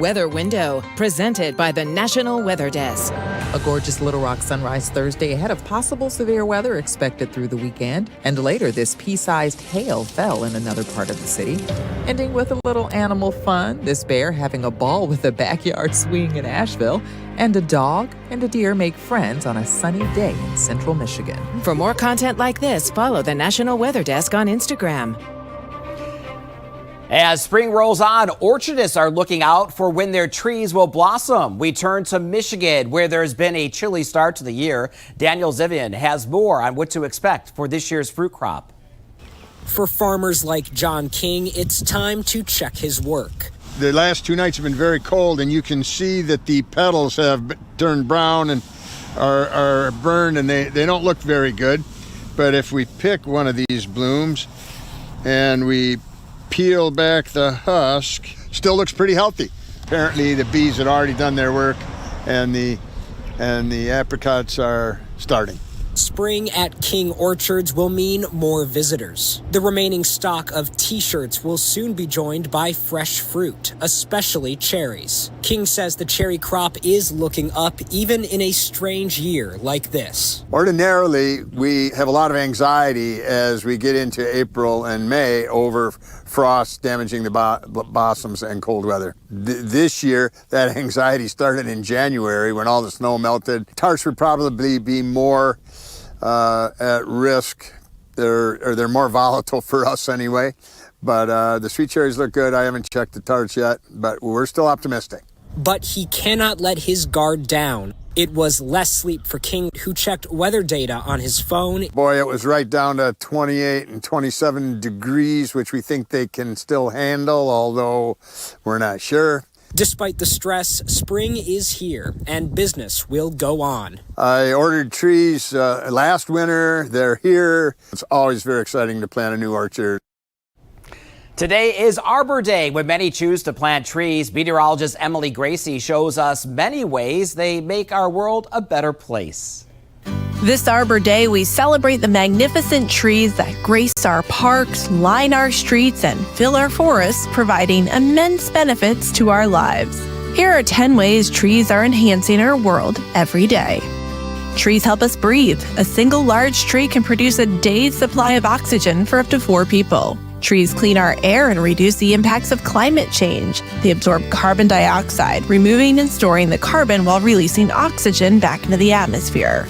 Weather Window, presented by the National Weather Desk. A gorgeous Little Rock sunrise Thursday ahead of possible severe weather expected through the weekend. And later, this pea-sized hail fell in another part of the city. Ending with a little animal fun, this bear having a ball with a backyard swing in Asheville. And a dog and a deer make friends on a sunny day in central Michigan. For more content like this, follow the National Weather Desk on Instagram. As spring rolls on, orchardists are looking out for when their trees will blossom. We turn to Michigan, where there's been a chilly start to the year. Daniel Zivian has more on what to expect for this year's fruit crop. For farmers like John King, it's time to check his work. The last 2 nights have been very cold, and you can see that the petals have turned brown and are burned, and they don't look very good. But if we pick one of these blooms and we peel back the husk, still looks pretty healthy. Apparently the bees had already done their work, and the apricots are starting. Spring at King Orchards will mean more visitors. The remaining stock of t-shirts will soon be joined by fresh fruit, especially cherries. King says the cherry crop is looking up even in a strange year like this. Ordinarily, we have a lot of anxiety as we get into April and May over frost damaging the blossoms and cold weather. This year, that anxiety started in January when all the snow melted. Tarts would probably be more at risk. They're more volatile for us anyway. But the sweet cherries look good. I haven't checked the tarts yet, but we're still optimistic. But he cannot let his guard down. It was less sleep for King, who checked weather data on his phone. Boy, it was right down to 28 and 27 degrees, which we think they can still handle, although we're not sure. Despite the stress, spring is here and business will go on. I ordered trees last winter. They're here. It's always very exciting to plant a new orchard. Today is Arbor Day, when many choose to plant trees. Meteorologist Emily Gracie shows us many ways they make our world a better place. This Arbor Day, we celebrate the magnificent trees that grace our parks, line our streets, and fill our forests, providing immense benefits to our lives. Here are 10 ways trees are enhancing our world every day. Trees help us breathe. A single large tree can produce a day's supply of oxygen for up to 4 people. Trees clean our air and reduce the impacts of climate change. They absorb carbon dioxide, removing and storing the carbon while releasing oxygen back into the atmosphere.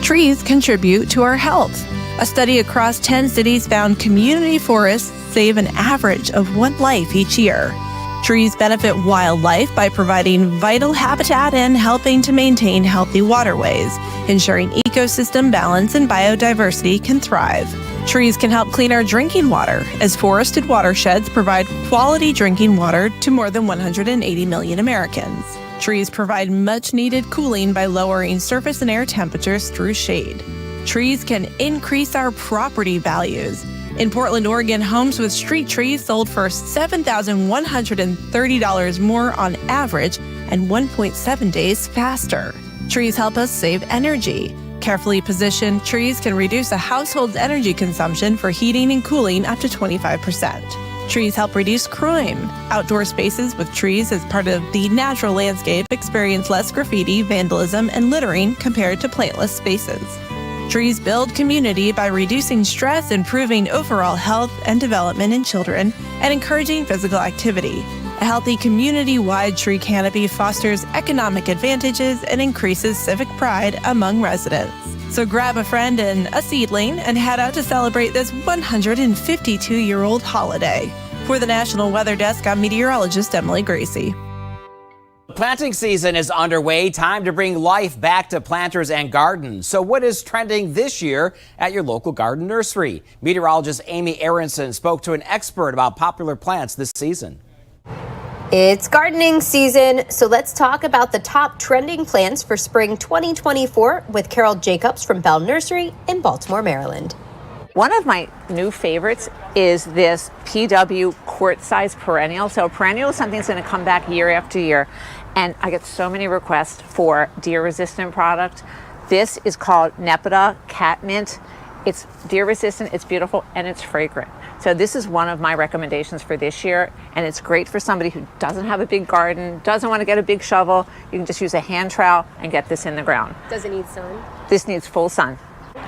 Trees contribute to our health. A study across 10 cities found community forests save an average of 1 life each year. Trees benefit wildlife by providing vital habitat and helping to maintain healthy waterways, ensuring ecosystem balance and biodiversity can thrive. Trees can help clean our drinking water, as forested watersheds provide quality drinking water to more than 180 million Americans. Trees provide much-needed cooling by lowering surface and air temperatures through shade. Trees can increase our property values. In Portland, Oregon, homes with street trees sold for $7,130 more on average and 1.7 days faster. Trees help us save energy. Carefully positioned trees can reduce a household's energy consumption for heating and cooling up to 25%. Trees help reduce crime. Outdoor spaces with trees as part of the natural landscape experience less graffiti, vandalism, and littering compared to plantless spaces. Trees build community by reducing stress, improving overall health and development in children, and encouraging physical activity. A healthy community-wide tree canopy fosters economic advantages and increases civic pride among residents. So grab a friend and a seedling and head out to celebrate this 152-year-old holiday. For the National Weather Desk, I'm meteorologist Emily Gracie. Planting season is underway. Time to bring life back to planters and gardens. So what is trending this year at your local garden nursery? Meteorologist Amy Aronson spoke to an expert about popular plants this season. It's gardening season, so let's talk about the top trending plants for spring 2024 with Carol Jacobs from Bell Nursery in Baltimore, Maryland. One of my new favorites is this PW quart-sized perennial. So perennial is something that's going to come back year after year, and I get so many requests for deer-resistant product. This is called Nepeta Catmint. It's deer resistant, it's beautiful, and it's fragrant. So this is one of my recommendations for this year, and it's great for somebody who doesn't have a big garden, doesn't want to get a big shovel. You can just use a hand trowel and get this in the ground. Does it need sun? This needs full sun.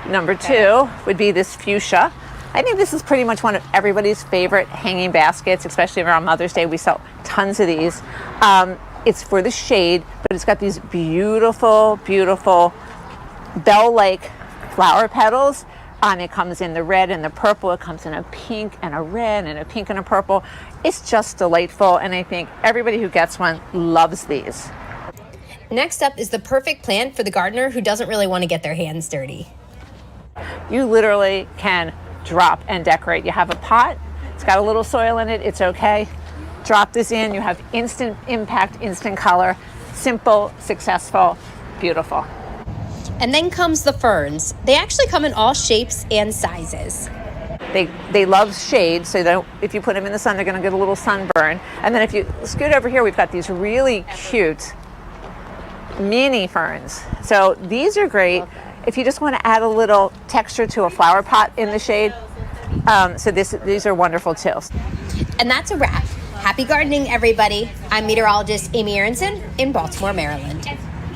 Number two would be this fuchsia. I think this is pretty much one of everybody's favorite hanging baskets, especially around Mother's Day. We sell tons of these. It's for the shade, but it's got these beautiful, beautiful bell-like flower petals. It comes in the red and the purple. It comes in a pink and a red and a pink and a purple. It's just delightful, and I think everybody who gets one loves these. Next up is the perfect plant for the gardener who doesn't really want to get their hands dirty. You literally can drop and decorate. You have a pot, it's got a little soil in it, it's okay. Drop this in, you have instant impact, instant color, simple, successful, beautiful. And then comes the ferns. They actually come in all shapes and sizes. They love shade, so if you put them in the sun, they're going to get a little sunburn. And then if you scoot over here, we've got these really cute mini ferns. So these are great if you just want to add a little texture to a flower pot in the shade. So these are wonderful too. And that's a wrap. Happy gardening, everybody. I'm meteorologist Amy Aronson in Baltimore, Maryland.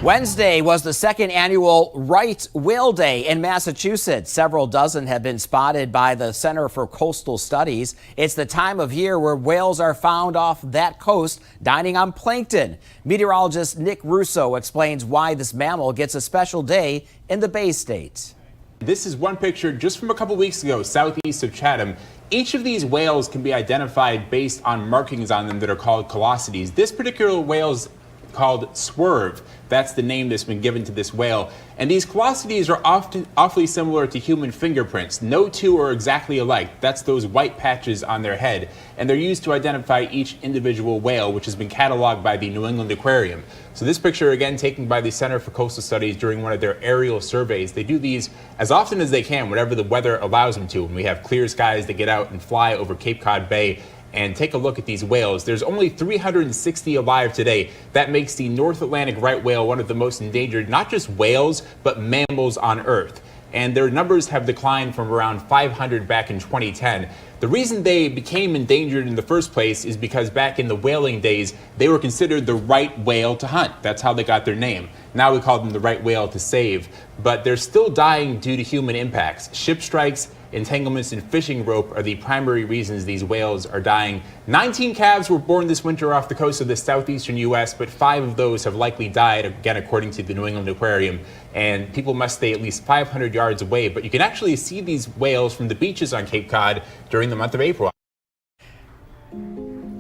Wednesday was the second annual Right Whale Day in Massachusetts. Several dozen have been spotted by the Center for Coastal Studies. It's the time of year where whales are found off that coast, dining on plankton. Meteorologist Nick Russo explains why this mammal gets a special day in the Bay State. This is one picture just from a couple weeks ago, southeast of Chatham. Each of these whales can be identified based on markings on them that are called callosities. This particular whale is called Swerve. That's the name that's been given to this whale. And these callosities are often awfully similar to human fingerprints. No two are exactly alike. That's those white patches on their head. And they're used to identify each individual whale, which has been cataloged by the New England Aquarium. So this picture, again, taken by the Center for Coastal Studies during one of their aerial surveys. They do these as often as they can, whenever the weather allows them to. And we have clear skies to get out and fly over Cape Cod Bay and take a look at these whales. There's only 360 alive today. That makes the North Atlantic right whale one of the most endangered, not just whales, but mammals on Earth. And their numbers have declined from around 500 back in 2010. The reason they became endangered in the first place is because back in the whaling days, they were considered the right whale to hunt. That's how they got their name. Now we call them the right whale to save. But they're still dying due to human impacts. Ship strikes, entanglements, and fishing rope are the primary reasons these whales are dying. 19 calves were born this winter off the coast of the southeastern U.S., but 5 of those have likely died, again, according to the New England Aquarium. And people must stay at least 500 yards away. But you can actually see these whales from the beaches on Cape Cod during the month of April.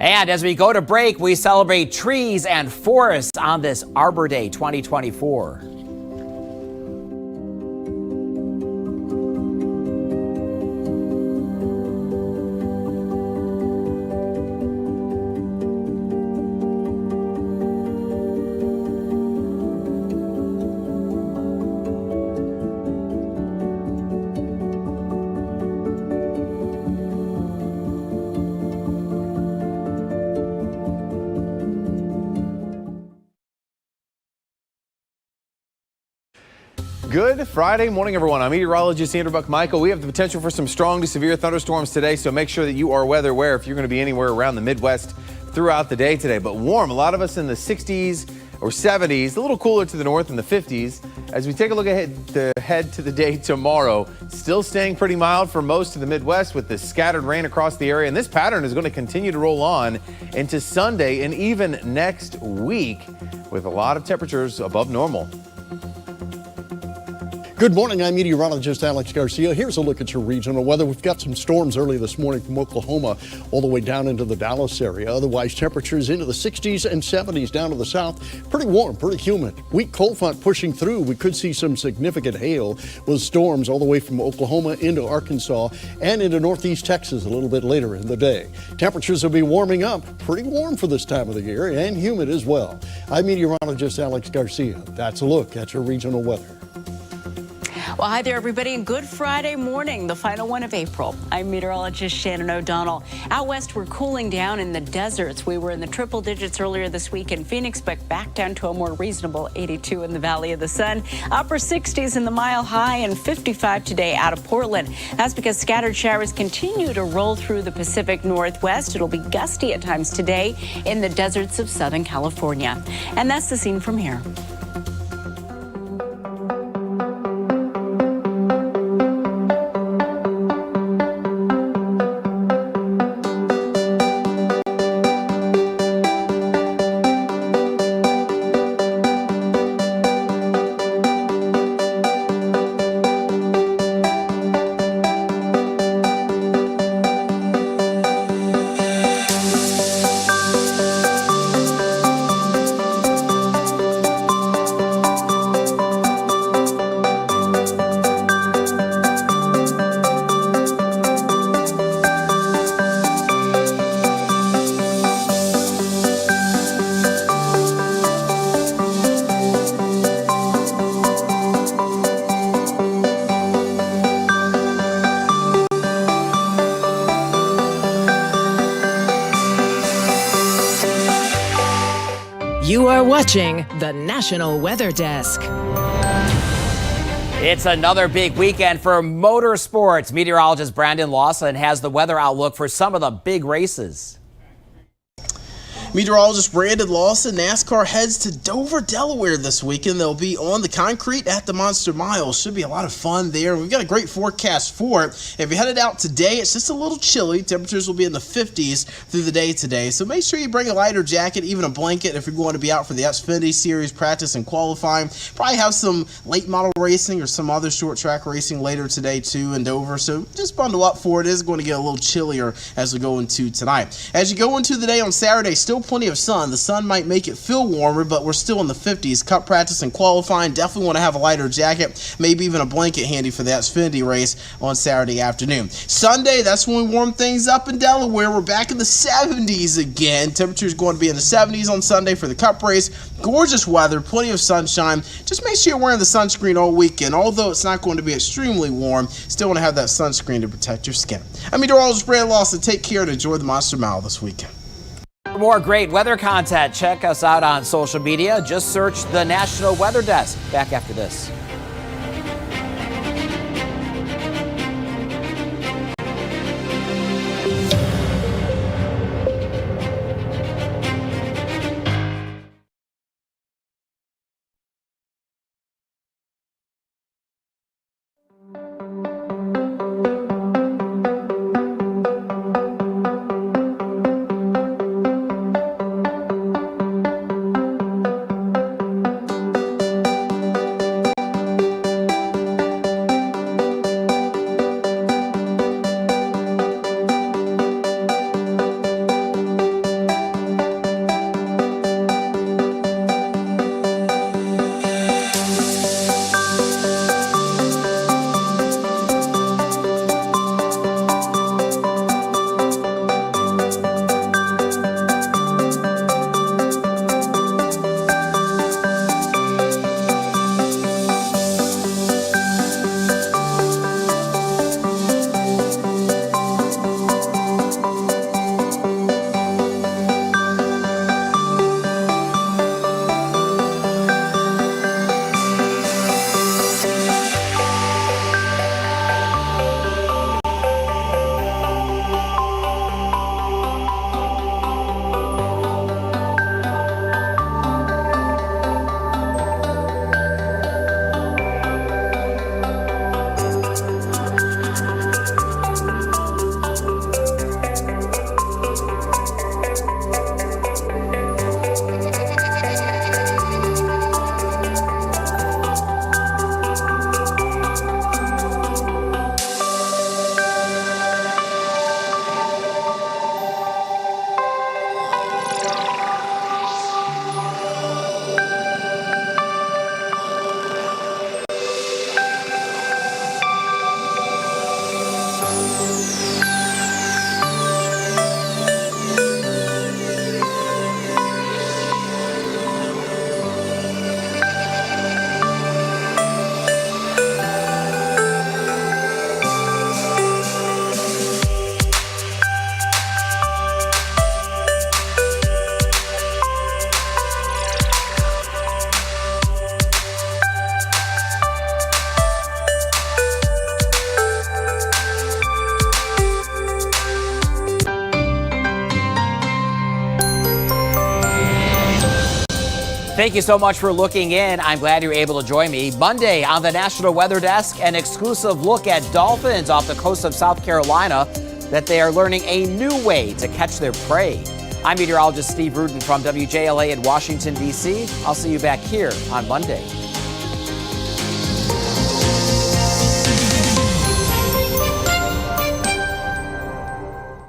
And as we go to break, we celebrate trees and forests on this Arbor Day 2024. Good Friday morning, everyone. I'm meteorologist Andrew Buck-Michael. We have the potential for some strong to severe thunderstorms today, so make sure that you are weather aware if you're going to be anywhere around the Midwest throughout the day today. But warm, a lot of us in the 60s or 70s, a little cooler to the north in the 50s. As we take a look ahead to the day tomorrow, still staying pretty mild for most of the Midwest with the scattered rain across the area. And this pattern is going to continue to roll on into Sunday and even next week with a lot of temperatures above normal. Good morning, I'm meteorologist Alex Garcia. Here's a look at your regional weather. We've got some storms early this morning from Oklahoma all the way down into the Dallas area. Otherwise, temperatures into the 60s and 70s down to the south. Pretty warm, pretty humid. Weak cold front pushing through. We could see some significant hail with storms all the way from Oklahoma into Arkansas and into northeast Texas a little bit later in the day. Temperatures will be warming up. Pretty warm for this time of the year and humid as well. I'm meteorologist Alex Garcia. That's a look at your regional weather. Well, hi there, everybody, and good Friday morning, the final one of April. I'm meteorologist Shannon O'Donnell. Out west, we're cooling down in the deserts. We were in the triple digits earlier this week in Phoenix, but back down to a more reasonable 82 in the Valley of the Sun. Upper 60s in the Mile High and 55 today out of Portland. That's because scattered showers continue to roll through the Pacific Northwest. It'll be gusty at times today in the deserts of Southern California. And that's the scene from here. You are watching the National Weather Desk. It's another big weekend for motorsports. Meteorologist Brandon Lawson has the weather outlook for some of the big races. Meteorologist Brandon Lawson, NASCAR heads to Dover, Delaware this weekend. They'll be on the concrete at the Monster Mile. Should be a lot of fun there. We've got a great forecast for it. If you headed out today, it's just a little chilly. Temperatures will be in the 50s through the day today. So make sure you bring a lighter jacket, even a blanket if you're going to be out for the Xfinity Series practice and qualifying. Probably have some late model racing or some other short track racing later today too in Dover. So just bundle up for it. It is going to get a little chillier as we go into tonight. As you go into the day on Saturday, still plenty of sun. The sun might make it feel warmer, but we're still in the 50s. Cup practice and qualifying. Definitely want to have a lighter jacket, maybe even a blanket handy for the Xfinity race on Saturday afternoon. Sunday, that's when we warm things up in Delaware. We're back in the 70s again. Temperatures going to be in the 70s on Sunday for the Cup race. Gorgeous weather, plenty of sunshine. Just make sure you're wearing the sunscreen all weekend. Although it's not going to be extremely warm, still want to have that sunscreen to protect your skin. I'm meteorologist Brandon Lawson. Take care and enjoy the Monster Mile this weekend. For more great weather content, check us out on social media. Just search the National Weather Desk. Back after this. Thank you so much for looking in. I'm glad you're able to join me. Monday on the National Weather Desk, an exclusive look at dolphins off the coast of South Carolina, that they are learning a new way to catch their prey. I'm meteorologist Steve Rudin from WJLA in Washington, D.C. I'll see you back here on Monday.